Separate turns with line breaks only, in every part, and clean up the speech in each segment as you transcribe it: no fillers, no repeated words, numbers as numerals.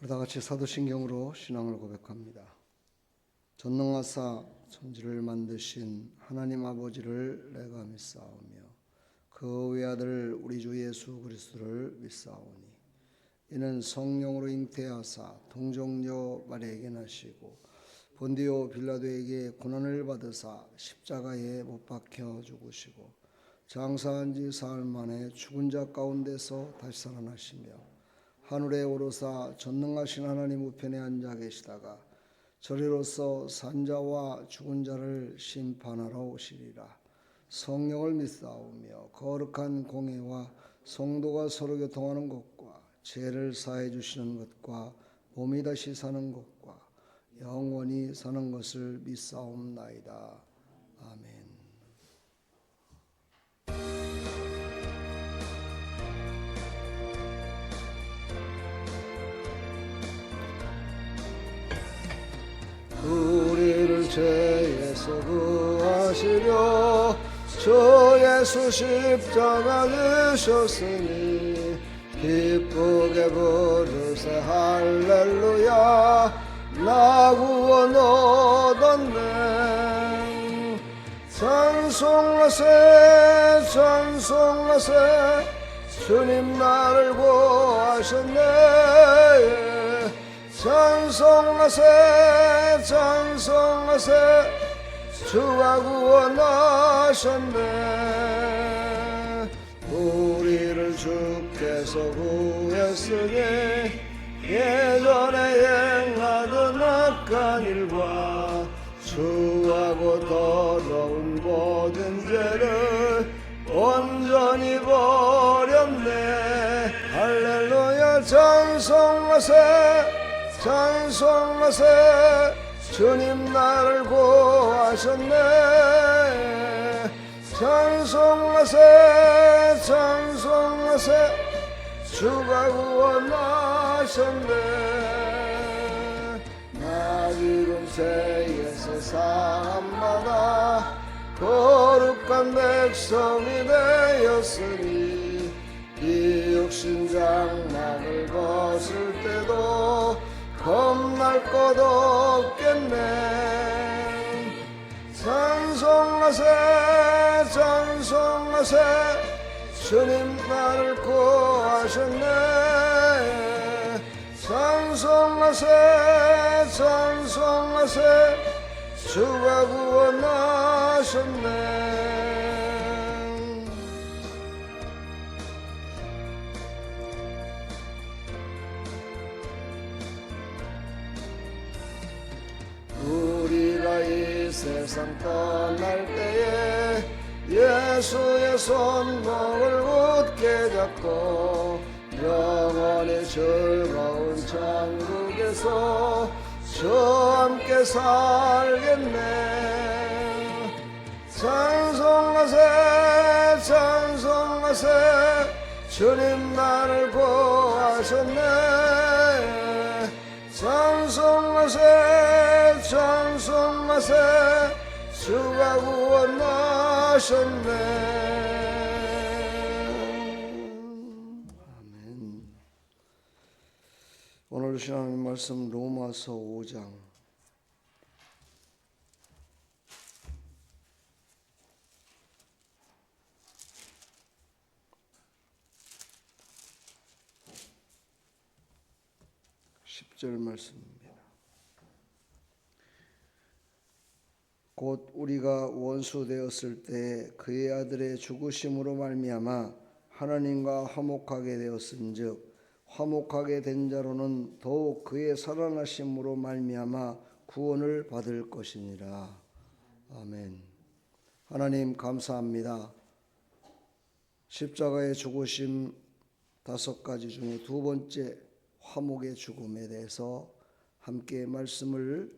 우리 다 같이 사도신경으로 신앙을 고백합니다. 전능하사 천지를 만드신 하나님 아버지를 내가 믿사오며 그 외아들 우리 주 예수 그리스도를 믿사오니 이는 성령으로 잉태하사 동정녀 마리아에게 나시고 본디오 빌라도에게 고난을 받으사 십자가에 못 박혀 죽으시고 장사한 지 사흘 만에 죽은 자 가운데서 다시 살아나시며 하늘에 오르사 전능하신 하나님 우편에 앉아 계시다가 저리로서 산자와 죽은 자를 심판하러 오시리라. 성령을 믿사오며 거룩한 공회와 성도가 서로 교통하는 것과 죄를 사해 주시는 것과 몸이 다시 사는 것과 영원히 사는 것을 믿사옵나이다. 아멘. 우리를 죄에서 구하시려 주 예수 십자가 지셨으니 기쁘게 부르세 할렐루야 나 구원 얻었네. 찬송하세 찬송하세 주님 나를 구하셨네. 찬송하세 찬송하세 주가 구원하셨네. 우리를 주께서 구했으니 예전에 행하던 악한 일과 추하고 더러운 모든 죄를 온전히 버렸네. 할렐루야 찬송하세 찬송하세 주님 나를 구하셨네. 찬송하세 찬송하세 주가 구원하셨네. 나 지금 죄에서 사함받아 거룩한 백성이 되었으니 이 육신 장막을 벗을 때도 겁날 것 없겠네. 찬송하세 찬송하세 주님 나를 구하셨네. 찬송하세 찬송하세 주가 구원하셨네. 우리가 이 세상 떠날 때에 예수의 손목을 굳게 잡고 영원히 즐거운 천국에서 주와 함께 살겠네. 찬송하세 찬송하세 주님 나를 구하셨네. 찬송하세 찬송하세 주가 구원하셨네. 아멘. 오늘 주신 하나님 말씀 로마서 5장 10절 말씀입니다. 곧 우리가 원수 되었을 때 그의 아들의 죽으심으로 말미암아 하나님과 화목하게 되었은즉 화목하게 된 자로는 더욱 그의 살아나심으로 말미암아 구원을 받을 것이니라. 아멘. 하나님 감사합니다. 십자가의 죽으심 5가지 중에 두 번째 화목의 죽음에 대해서 함께 말씀을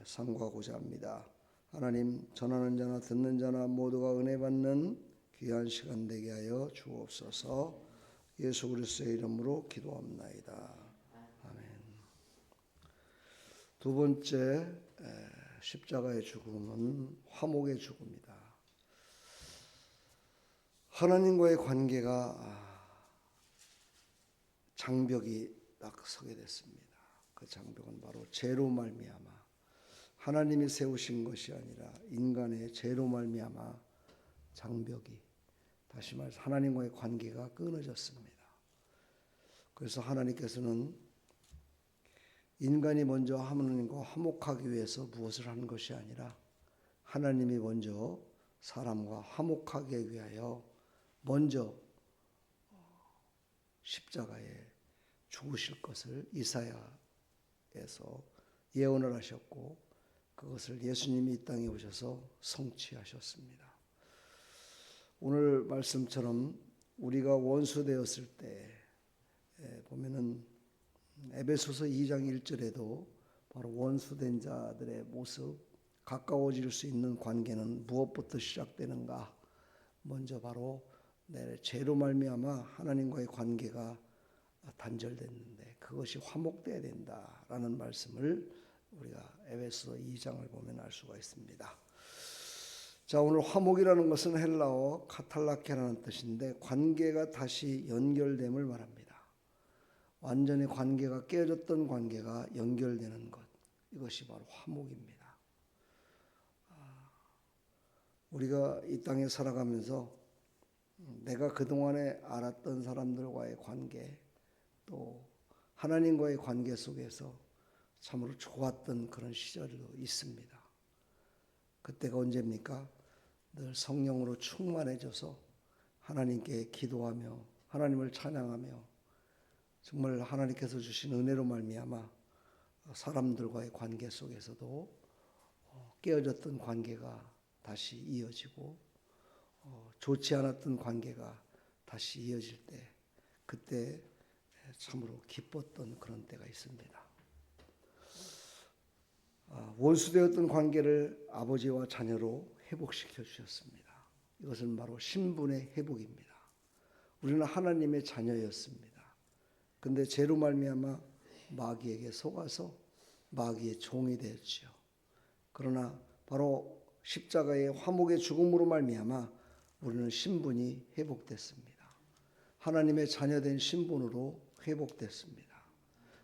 상고하고자 합니다. 하나님 전하는 자나 듣는 자나 모두가 은혜 받는 귀한 시간 되게 하여 주옵소서. 예수 그리스도의 이름으로 기도합나이다. 아멘. 두 번째 십자가의 죽음은 화목의 죽음이다. 하나님과의 관계가 장벽이 딱 서게 됐습니다. 그 장벽은 바로 죄로 말미암아 하나님이 세우신 것이 아니라 인간의 죄로 말미암아 장벽이, 다시 말해서 하나님과의 관계가 끊어졌습니다. 그래서 하나님께서는 인간이 먼저 하나님과 화목하기 위해서 무엇을 하는 것이 아니라 하나님이 먼저 사람과 화목하기 위하여 먼저 십자가에 죽으실 것을 이사야에서 예언을 하셨고, 그것을 예수님이 이 땅에 오셔서 성취하셨습니다. 오늘 말씀처럼 우리가 원수 되었을 때 보면은 에베소서 2장 1절에도 바로 원수된 자들의 모습, 가까워질 수 있는 관계는 무엇부터 시작되는가? 먼저 바로 내 죄로 말미암아 하나님과의 관계가 단절됐는데 그것이 화목돼야 된다라는 말씀을 우리가 에베소 2장을 보면 알 수가 있습니다. 자, 오늘 화목이라는 것은 헬라어 카탈라케라는 뜻인데 관계가 다시 연결됨을 말합니다. 완전히 관계가 깨졌던 관계가 연결되는 것, 이것이 바로 화목입니다. 우리가 이 땅에 살아가면서 내가 그동안에 알았던 사람들과의 관계, 또 하나님과의 관계 속에서 참으로 좋았던 그런 시절도 있습니다. 그때가 언제입니까? 늘 성령으로 충만해져서 하나님께 기도하며 하나님을 찬양하며 정말 하나님께서 주신 은혜로 말미암아 사람들과의 관계 속에서도 깨어졌던 관계가 다시 이어지고 좋지 않았던 관계가 다시 이어질 때, 그때 참으로 기뻤던 그런 때가 있습니다. 원수되었던 관계를 아버지와 자녀로 회복시켜 주셨습니다. 이것은 바로 신분의 회복입니다. 우리는 하나님의 자녀였습니다. 근데 죄로 말미암아 마귀에게 속아서 마귀의 종이 되었지요. 그러나 바로 십자가의 화목의 죽음으로 말미암아 우리는 신분이 회복됐습니다. 하나님의 자녀된 신분으로 회복됐습니다.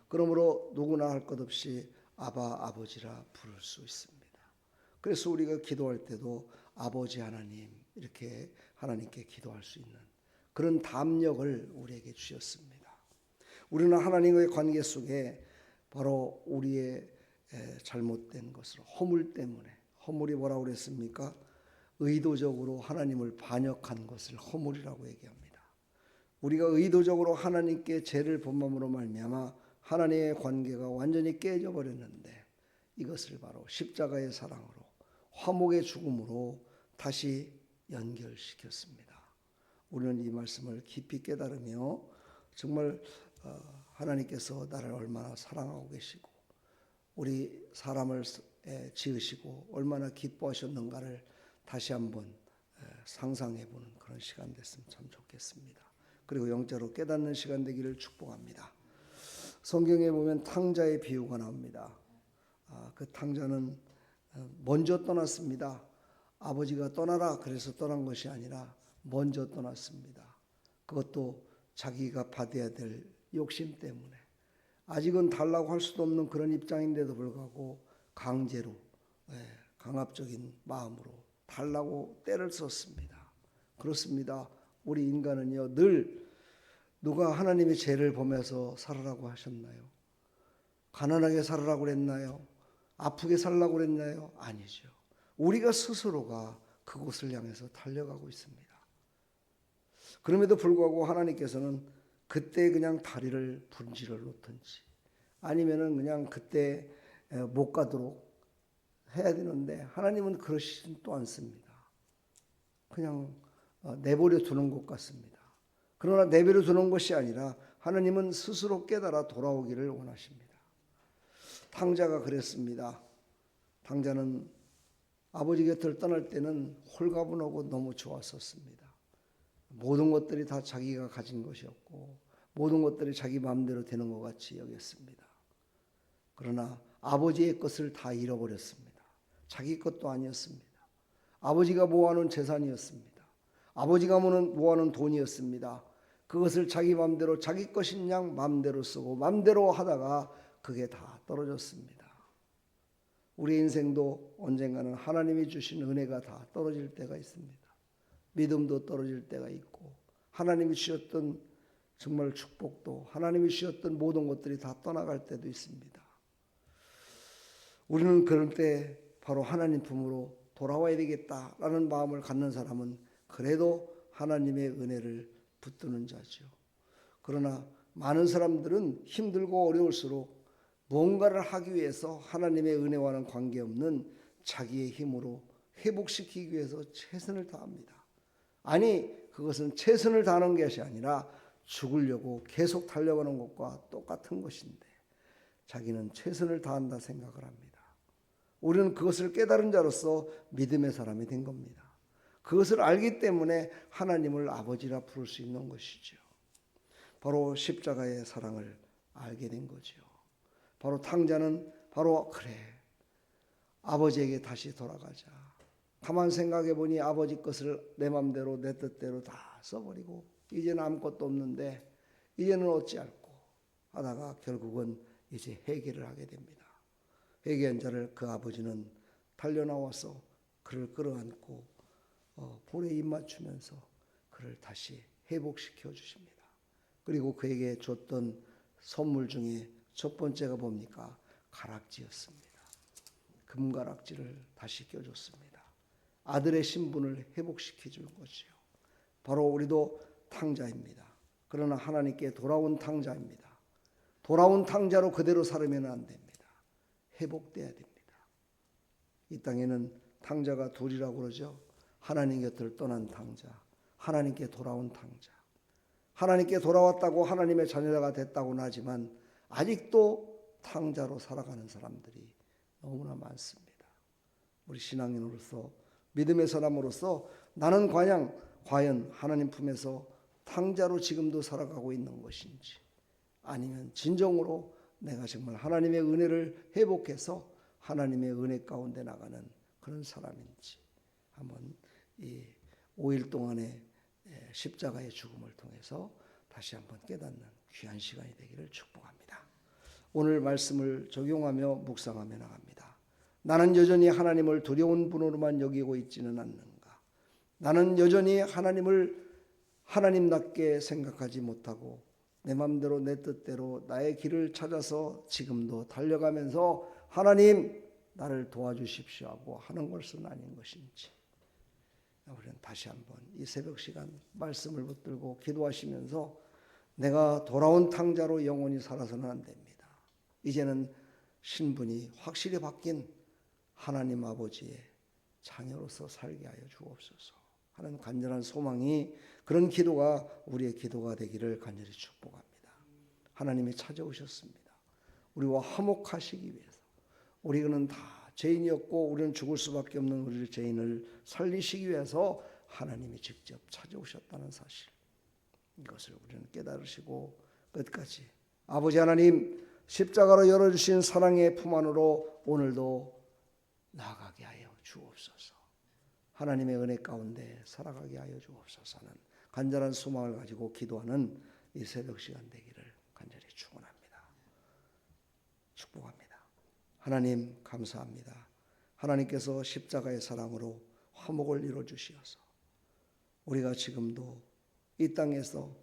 그러므로 누구나 할 것 없이 아바 아버지라 부를 수 있습니다. 그래서 우리가 기도할 때도 아버지 하나님 이렇게 하나님께 기도할 수 있는 그런 담력을 우리에게 주셨습니다. 우리는 하나님과의 관계 속에 바로 우리의 잘못된 것으로 허물 때문에, 허물이 뭐라고 그랬습니까? 의도적으로 하나님을 반역한 것을 허물이라고 얘기합니다. 우리가 의도적으로 하나님께 죄를 범함으로 말미암아 하나님의 관계가 완전히 깨져버렸는데 이것을 바로 십자가의 사랑으로 화목의 죽음으로 다시 연결시켰습니다. 우리는 이 말씀을 깊이 깨달으며 정말 하나님께서 나를 얼마나 사랑하고 계시고 우리 사람을 지으시고 얼마나 기뻐하셨는가를 다시 한번 상상해보는 그런 시간 됐으면 참 좋겠습니다. 그리고 영적으로 깨닫는 시간 되기를 축복합니다. 성경에 보면 탕자의 비유가 나옵니다. 그 탕자는 먼저 떠났습니다. 아버지가 떠나라 그래서 떠난 것이 아니라 먼저 떠났습니다. 그것도 자기가 받아야 될 욕심 때문에, 아직은 달라고 할 수도 없는 그런 입장인데도 불구하고 강제로, 강압적인 마음으로 달라고 때를 썼습니다. 그렇습니다. 우리 인간은요, 늘 누가 하나님의 죄를 보면서 살으라고 하셨나요? 가난하게 살으라고 그랬나요? 아프게 살라고 그랬나요? 아니죠. 우리가 스스로가 그곳을 향해서 달려가고 있습니다. 그럼에도 불구하고 하나님께서는 그때 그냥 다리를 분질러 놓든지 아니면은 그냥 그때 못 가도록 해야 되는데 하나님은 그러시진 또 않습니다. 그냥 내버려 두는 것 같습니다. 그러나 내버려 두는 것이 아니라 하나님은 스스로 깨달아 돌아오기를 원하십니다. 탕자가 그랬습니다. 탕자는 아버지 곁을 떠날 때는 홀가분하고 너무 좋았었습니다. 모든 것들이 다 자기가 가진 것이었고 모든 것들이 자기 마음대로 되는 것 같이 여겼습니다. 그러나 아버지의 것을 다 잃어버렸습니다. 자기 것도 아니었습니다. 아버지가 모아놓은 재산이었습니다. 아버지가 모아놓은 돈이었습니다. 그것을 자기 마음대로 자기 것인 양 마음대로 쓰고 마음대로 하다가 그게 다 떨어졌습니다. 우리 인생도 언젠가는 하나님이 주신 은혜가 다 떨어질 때가 있습니다. 믿음도 떨어질 때가 있고 하나님이 주셨던 정말 축복도 하나님이 주셨던 모든 것들이 다 떠나갈 때도 있습니다. 우리는 그럴 때 바로 하나님 품으로 돌아와야 되겠다라는 마음을 갖는 사람은 그래도 하나님의 은혜를 붙드는 자죠. 그러나 많은 사람들은 힘들고 어려울수록 뭔가를 하기 위해서 하나님의 은혜와는 관계없는 자기의 힘으로 회복시키기 위해서 최선을 다합니다. 아니, 그것은 최선을 다하는 것이 아니라 죽으려고 계속 달려가는 것과 똑같은 것인데 자기는 최선을 다한다 생각을 합니다. 우리는 그것을 깨달은 자로서 믿음의 사람이 된 겁니다. 그것을 알기 때문에 하나님을 아버지라 부를 수 있는 것이죠. 바로 십자가의 사랑을 알게 된 거죠. 바로 탕자는 바로 그래, 아버지에게 다시 돌아가자. 가만 생각해 보니 아버지 것을 내 맘대로 내 뜻대로 다 써버리고 이제는 아무것도 없는데 이제는 어찌할꼬 하다가 결국은 이제 회개를 하게 됩니다. 회개한 자를 그 아버지는 달려나와서 그를 끌어안고 볼에 입 맞추면서 그를 다시 회복시켜 주십니다. 그리고 그에게 줬던 선물 중에 첫 번째가 뭡니까? 가락지였습니다. 금가락지를 다시 껴줬습니다. 아들의 신분을 회복시켜 주는 거죠. 바로 우리도 탕자입니다. 그러나 하나님께 돌아온 탕자입니다. 돌아온 탕자로 그대로 살으면 안 됩니다. 회복돼야 됩니다. 이 땅에는 탕자가 둘이라고 그러죠. 하나님 곁을 떠난 탕자, 하나님께 돌아온 탕자. 하나님께 돌아왔다고 하나님의 자녀가 됐다고는 하지만 아직도 탕자로 살아가는 사람들이 너무나 많습니다. 우리 신앙인으로서 믿음의 사람으로서 나는 과연 하나님 품에서 탕자로 지금도 살아가고 있는 것인지 아니면 진정으로 내가 정말 하나님의 은혜를 회복해서 하나님의 은혜 가운데 나가는 그런 사람인지 한번 이 5일 동안의 십자가의 죽음을 통해서 다시 한번 깨닫는 귀한 시간이 되기를 축복합니다. 오늘 말씀을 적용하며 묵상하며 나갑니다. 나는 여전히 하나님을 두려운 분으로만 여기고 있지는 않는가? 나는 여전히 하나님을 하나님답게 생각하지 못하고 내 마음대로 내 뜻대로 나의 길을 찾아서 지금도 달려가면서 하나님 나를 도와주십시오 하고 하는 것은 아닌 것인지 우리는 다시 한번 이 새벽 시간 말씀을 붙들고 기도하시면서 내가 돌아온 탕자로 영원히 살아서는 안 됩니다. 이제는 신분이 확실히 바뀐 하나님 아버지의 자녀로서 살게 하여 주옵소서 하는 간절한 소망이 그런 기도가 우리의 기도가 되기를 간절히 축복합니다. 하나님이 찾아오셨습니다. 우리와 화목하시기 위해서. 우리는 다 죄인이었고 우리는 죽을 수밖에 없는 우리 죄인을 살리시기 위해서 하나님이 직접 찾아오셨다는 사실. 이것을 우리는 깨달으시고 끝까지 아버지 하나님 십자가로 열어주신 사랑의 품 안으로 오늘도 나아가게 하여 주옵소서. 하나님의 은혜 가운데 살아가게 하여 주옵소서 하는 간절한 소망을 가지고 기도하는 이 새벽 시간 되기를 간절히 축원합니다. 축복합니다. 하나님 감사합니다. 하나님께서 십자가의 사랑으로 화목을 이루어주시어서 우리가 지금도 이 땅에서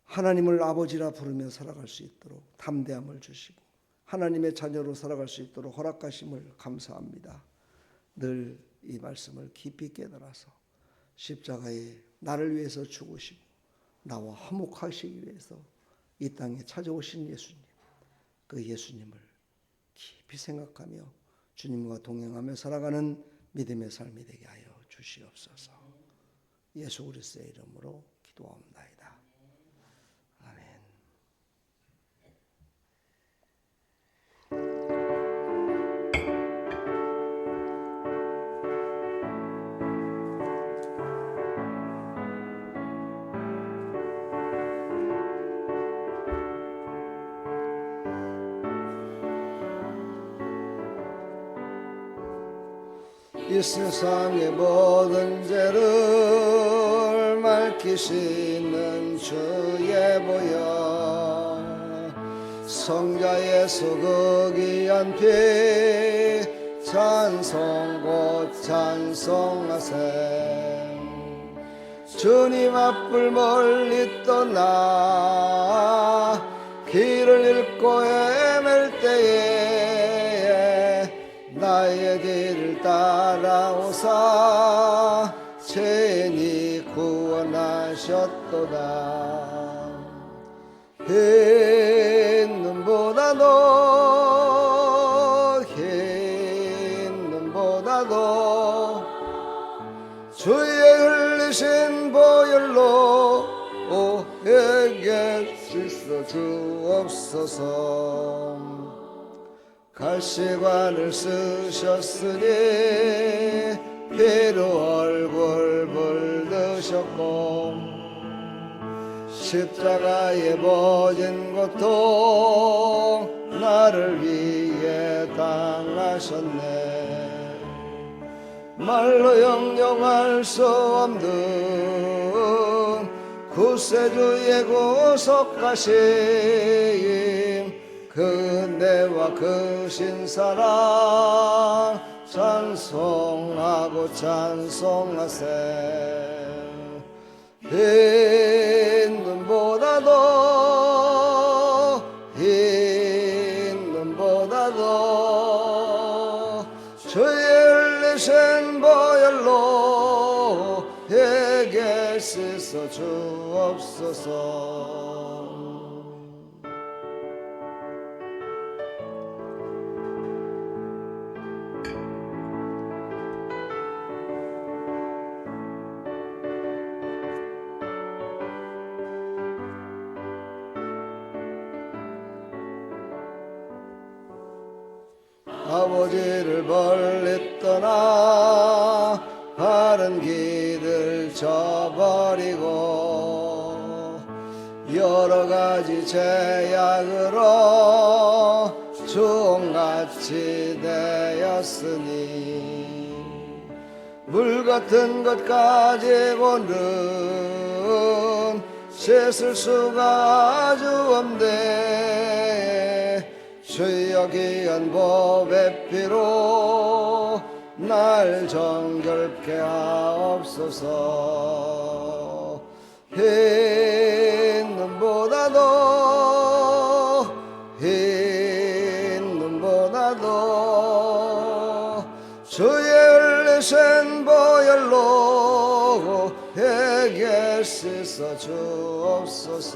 하나님을 아버지라 부르며 살아갈 수 있도록 담대함을 주시고 하나님의 자녀로 살아갈 수 있도록 허락하심을 감사합니다. 늘 이 말씀을 깊이 깨달아서 십자가에 나를 위해서 죽으시고 나와 화목하시기 위해서 이 땅에 찾아오신 예수님, 그 예수님을 깊이 생각하며 주님과 동행하며 살아가는 믿음의 삶이 되게 하여 주시옵소서. 예수 그리스도의 이름으로 기도하옵나이다. 아멘. 이 세상의 모든 죄를 맑히 씻는 주의 보혈 성자 예수 그 귀한 피 찬송 곧 찬송하세 주님 앞을 멀리 떠나 길을 잃고 헤맬 때에 나의 길을 따라오사 죄인이 구원하셨도다 흰 눈보다도 주의 흘리신 보혈로 오해게 씻어 주옵소서 갈시관을 쓰셨으니 피로 얼굴 물드셨고 십자가에 모진 고통 나를 위해 당하셨네 말로 형용할 수 없는 구세주의 구속하심 그은혜와 그 신사랑 찬송하고 찬송하세 흰 눈보다도 주의 흘리신 보혈로 내게 씻어 주옵소서 아버지를 멀리 떠나 바른 길을 저버리고 여러 가지 죄악으로 종같이 되었으니 물같은 것 가지고는 씻을 수가 아주 없네 주여 귀한 보배 피로 날 정결케 하옵소서 흰 눈보다도 주의 흘리신 보혈로 내게 씻어 주옵소서